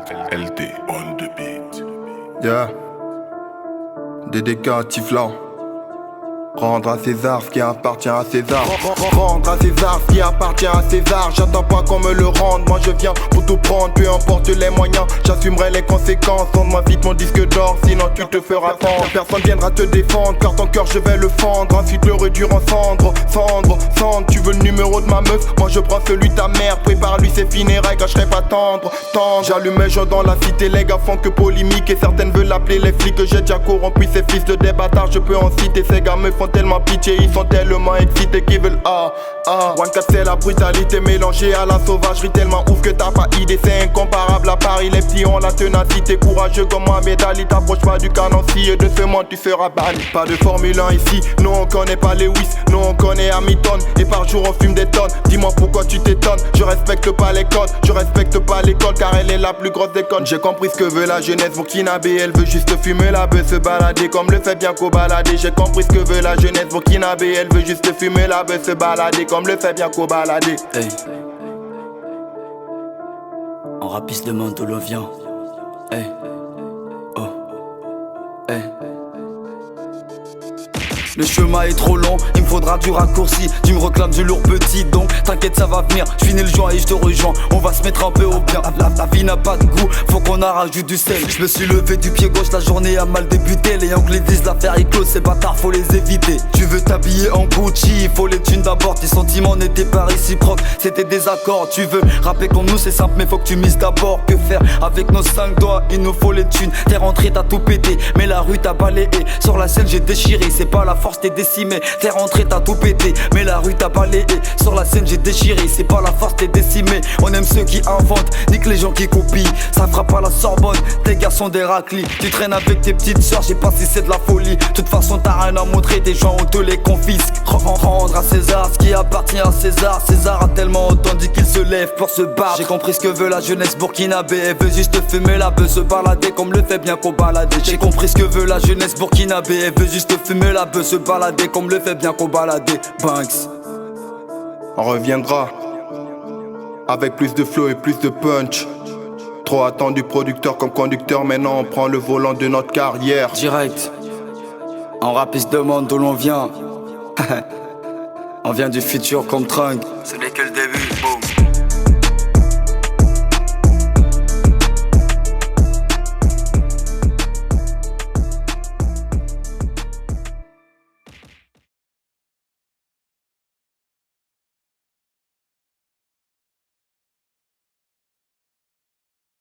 LD on the beat. Yeah. DDK Tiflan. Rendre à César ce qui appartient à César. Rendre à César ce qui appartient à César. J'attends pas qu'on me le rende. Moi je viens pour tout prendre, peu importe les moyens. J'assumerai les conséquences. Sonde-moi vite mon disque d'or, sinon tu te feras fendre. Personne viendra te défendre, car ton cœur je vais le fendre. Ensuite le réduire en cendre. Cendre, tu veux le numéro de ma meuf? Moi je prends celui de ta mère. Prépare-lui ses funérailles car je serai pas tendre. J'allume mes gens dans la cité, les gars font que polémique. Et certaines veulent appeler les flics. J'ai déjà corrompu ces fils de des bâtards. Je peux en citer, ces gars me font tellement pitié, ils sont tellement excités qu'ils veulent One Cat c'est la brutalité mélangée à la sauvagerie, tellement ouf que t'as pas idée. C'est incomparable à Paris, les petits ont la ténacité. Courageux comme Mohamed Ali, t'approches pas du canon, si et de ce monde tu seras banni. Pas de Formule 1 ici, nous on connaît pas Lewis, nous on connaît Hamilton. Et par jour on fume des tonnes, dis-moi pourquoi tu t'étonnes. Je respecte pas les codes, je respecte pas l'école, car elle est la plus grosse des connes. J'ai compris ce que veut la jeunesse burkinabé, elle veut juste fumer la beuh, se balader comme le fait bien qu'au balader. J'ai compris ce que veut la jeunesse burkinabé, elle veut juste fumer la beuh, se balader comme le fait bien qu'au balader. Hey. En rapiste de Mantolo vient. Hey. Oh. Hey. Le chemin est trop long, il me faudra du raccourci. Tu me réclames du lourd petit, donc t'inquiète ça va venir. Je finis le joint et je te rejoins, on va se mettre un peu au bien. La vie n'a pas de goût, faut qu'on en rajoute du sel. Je me suis levé du pied gauche, la journée a mal débuté. Les Yankees disent l'affaire est close, ces bâtards faut les éviter. Tu veux t'habiller en Gucci, il faut les thunes d'abord. Tes sentiments n'étaient pas réciproques, c'était des accords. Tu veux rapper comme nous c'est simple mais faut que tu mises d'abord. Que faire avec nos 5 doigts, il nous faut les thunes. T'es rentré t'as tout pété, mais la rue t'a balayé. Sur la scène j'ai déchiré, c'est pas la force t'es décimé. T'es rentré t'as tout pété, mais la rue t'a balayé. Sur la scène j'ai déchiré, c'est pas la force t'es décimé. On aime ceux qui inventent, nique les gens qui copient. Ça fera pas la Sorbonne, tes gars sont des raclis. Tu traînes avec tes petites soeurs, j'ai pas si c'est de la folie. De toute façon t'as rien à montrer, tes gens on te les confisque. Rendre à César ce qui appartient à César. César a tellement entendu qu'il se lève pour se battre. J'ai compris ce que veut la jeunesse burkinabé, elle veut juste fumer la beuh, se balader comme le fait bien qu'au balader. J'ai compris ce que veut la jeunesse burkinabé, elle veut juste fumer la beuh, se balader comme le fait bien qu'au balader. Banks. On reviendra avec plus de flow et plus de punch. Trop attendu producteur comme conducteur, maintenant on prend le volant de notre carrière. Direct. En rap il se demande d'où l'on vient. On vient du futur comme Trunk. Ce n'est que le début.